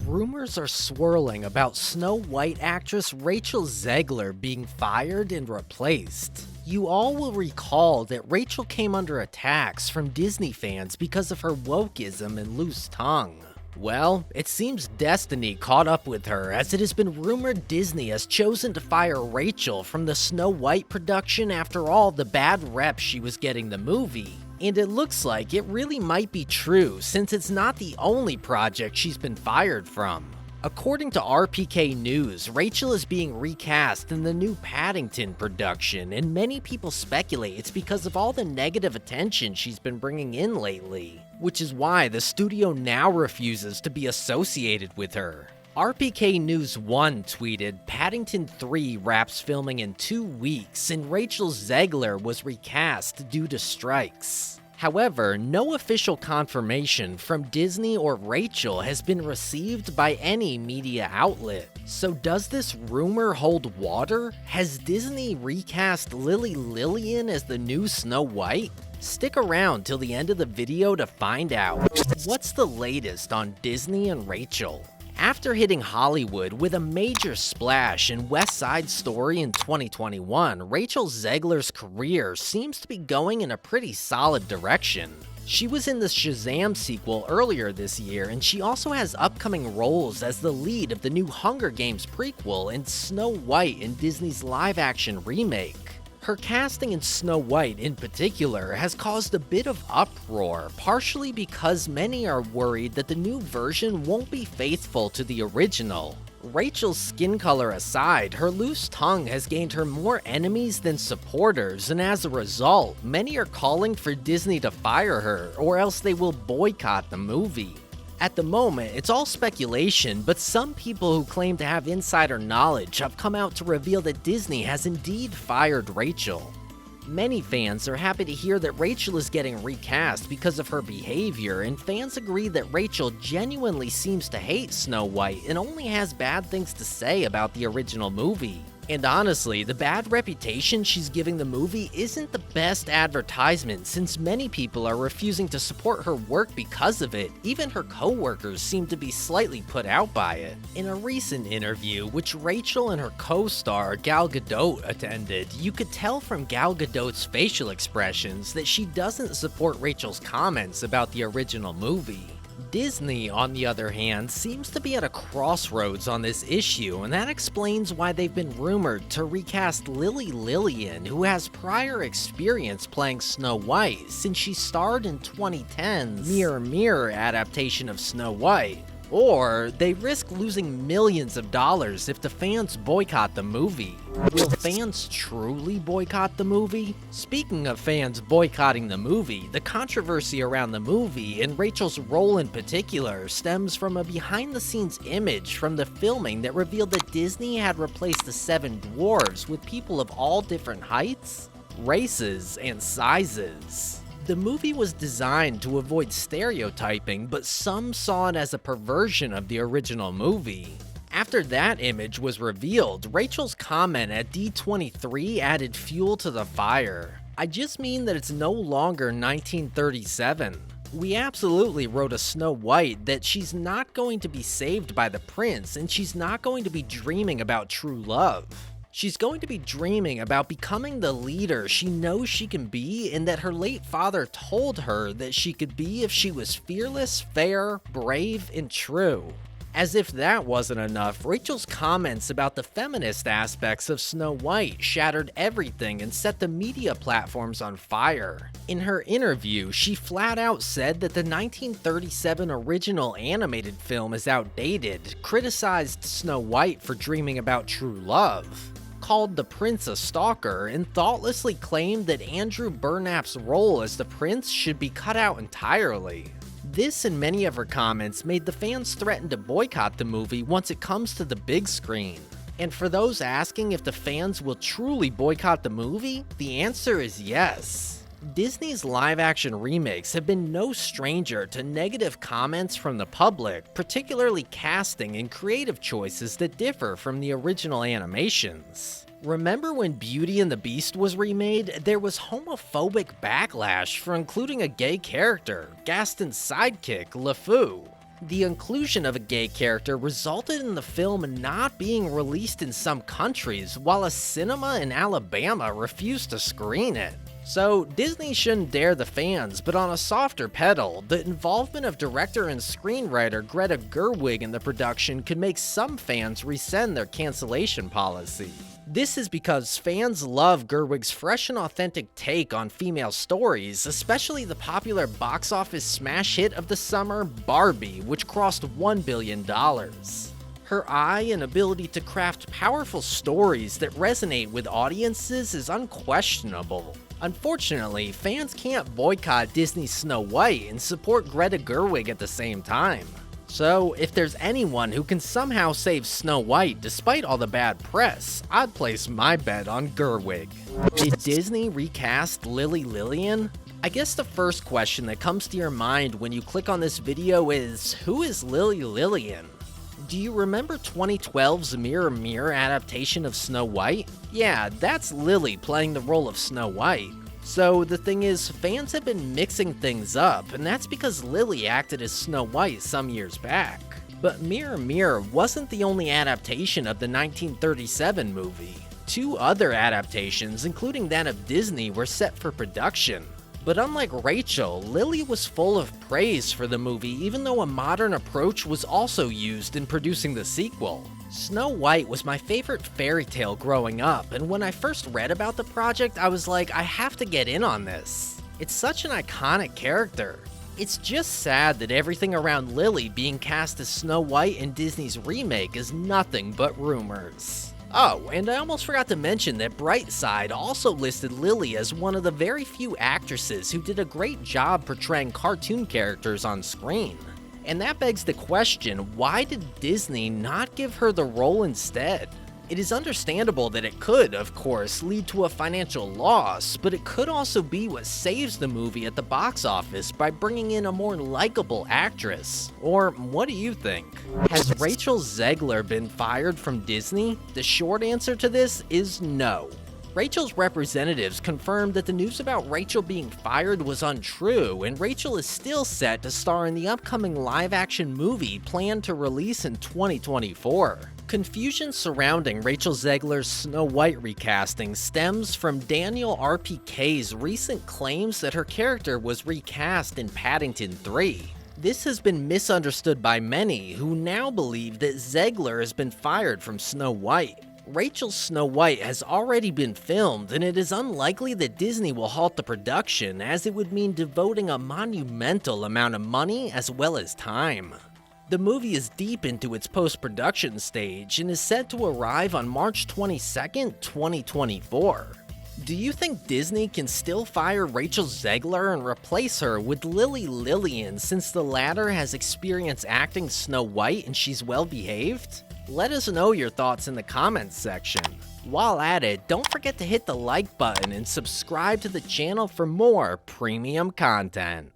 Rumors are swirling about Snow White actress Rachel Zegler being fired and replaced. You all will recall that Rachel came under attacks from Disney fans because of her wokeism and loose tongue. Well, it seems destiny caught up with her, as it has been rumored Disney has chosen to fire Rachel from the Snow White production after all the bad rep she was getting the movie. And it looks like it really might be true, since it's not the only project she's been fired from. According to RPK News, Rachel is being recast in the new Paddington production, and many people speculate it's because of all the negative attention she's been bringing in lately, which is why the studio now refuses to be associated with her. RPK News 1 tweeted, "Paddington 3 wraps filming in 2 weeks, and Rachel Zegler was recast due to strikes." However, no official confirmation from Disney or Rachel has been received by any media outlet. So does this rumor hold water? Has Disney recast Lily Lillian as the new Snow White? Stick around till the end of the video to find out. What's the latest on Disney and Rachel? After hitting Hollywood with a major splash in West Side Story in 2021, Rachel Zegler's career seems to be going in a pretty solid direction. She was in the Shazam sequel earlier this year, and she also has upcoming roles as the lead of the new Hunger Games prequel and Snow White in Disney's live-action remake. Her casting in Snow White in particular has caused a bit of uproar, partially because many are worried that the new version won't be faithful to the original. Rachel's skin color aside, her loose tongue has gained her more enemies than supporters, and as a result, many are calling for Disney to fire her, or else they will boycott the movie. At the moment, it's all speculation, but some people who claim to have insider knowledge have come out to reveal that Disney has indeed fired Rachel. Many fans are happy to hear that Rachel is getting recast because of her behavior, and fans agree that Rachel genuinely seems to hate Snow White and only has bad things to say about the original movie. And honestly, the bad reputation she's giving the movie isn't the best advertisement, since many people are refusing to support her work because of it. Even her co-workers seem to be slightly put out by it. In a recent interview, which Rachel and her co-star Gal Gadot attended, you could tell from Gal Gadot's facial expressions that she doesn't support Rachel's comments about the original movie. Disney, on the other hand, seems to be at a crossroads on this issue, and that explains why they've been rumored to recast Lily Lillian, who has prior experience playing Snow White since she starred in 2010's Mirror Mirror adaptation of Snow White. Or they risk losing millions of dollars if the fans boycott the movie. Will fans truly boycott the movie? Speaking of fans boycotting the movie, the controversy around the movie, and Rachel's role in particular, stems from a behind-the-scenes image from the filming that revealed that Disney had replaced the 7 dwarves with people of all different heights, races, and sizes. The movie was designed to avoid stereotyping, but some saw it as a perversion of the original movie. After that image was revealed, Rachel's comment at D23 added fuel to the fire. "I just mean that it's no longer 1937. We absolutely wrote a Snow White that she's not going to be saved by the prince, and she's not going to be dreaming about true love. She's going to be dreaming about becoming the leader she knows she can be, and that her late father told her that she could be if she was fearless, fair, brave, and true." As if that wasn't enough, Rachel's comments about the feminist aspects of Snow White shattered everything and set the media platforms on fire. In her interview, she flat out said that the 1937 original animated film is outdated, criticized Snow White for dreaming about true love, called the prince a stalker, and thoughtlessly claimed that Andrew Burnap's role as the prince should be cut out entirely. This and many of her comments made the fans threaten to boycott the movie once it comes to the big screen. And for those asking if the fans will truly boycott the movie, the answer is yes. Disney's live-action remakes have been no stranger to negative comments from the public, particularly casting and creative choices that differ from the original animations. Remember when Beauty and the Beast was remade? There was homophobic backlash for including a gay character, Gaston's sidekick, LeFou. The inclusion of a gay character resulted in the film not being released in some countries, while a cinema in Alabama refused to screen it. So Disney shouldn't dare the fans, but on a softer pedal, the involvement of director and screenwriter Greta Gerwig in the production could make some fans rescind their cancellation policy. This is because fans love Gerwig's fresh and authentic take on female stories, especially the popular box office smash hit of the summer, Barbie, which crossed $1 billion. Her eye and ability to craft powerful stories that resonate with audiences is unquestionable. Unfortunately, fans can't boycott Disney's Snow White and support Greta Gerwig at the same time. So, if there's anyone who can somehow save Snow White despite all the bad press, I'd place my bet on Gerwig. Did Disney recast Lily Lillian? I guess the first question that comes to your mind when you click on this video is, who is Lily Lillian? Do you remember 2012's Mirror Mirror adaptation of Snow White? Yeah, that's Lily playing the role of Snow White. So the thing is, fans have been mixing things up, and that's because Lily acted as Snow White some years back. But Mirror Mirror wasn't the only adaptation of the 1937 movie. 2 other adaptations, including that of Disney, were set for production. But unlike Rachel, Lily was full of praise for the movie, even though a modern approach was also used in producing the sequel. Snow White was my favorite fairy tale growing up, and when I first read about the project, I was like, I have to get in on this. It's such an iconic character. It's just sad that everything around Lily being cast as Snow White in Disney's remake is nothing but rumors. Oh, and I almost forgot to mention that Brightside also listed Lily as one of the very few actresses who did a great job portraying cartoon characters on screen. And that begs the question, why did Disney not give her the role instead? It is understandable that it could, of course, lead to a financial loss, but it could also be what saves the movie at the box office by bringing in a more likable actress. Or what do you think? Has Rachel Zegler been fired from Disney? The short answer to this is no. Rachel's representatives confirmed that the news about Rachel being fired was untrue, and Rachel is still set to star in the upcoming live-action movie planned to release in 2024. Confusion surrounding Rachel Zegler's Snow White recasting stems from Daniel RPK's recent claims that her character was recast in Paddington 3. This has been misunderstood by many, who now believe that Zegler has been fired from Snow White. Rachel's Snow White has already been filmed, and it is unlikely that Disney will halt the production, as it would mean devoting a monumental amount of money as well as time. The movie is deep into its post-production stage and is set to arrive on March 22, 2024. Do you think Disney can still fire Rachel Zegler and replace her with Lily Lillian, since the latter has experience acting Snow White and she's well behaved? Let us know your thoughts in the comments section. While at it, don't forget to hit the like button and subscribe to the channel for more premium content.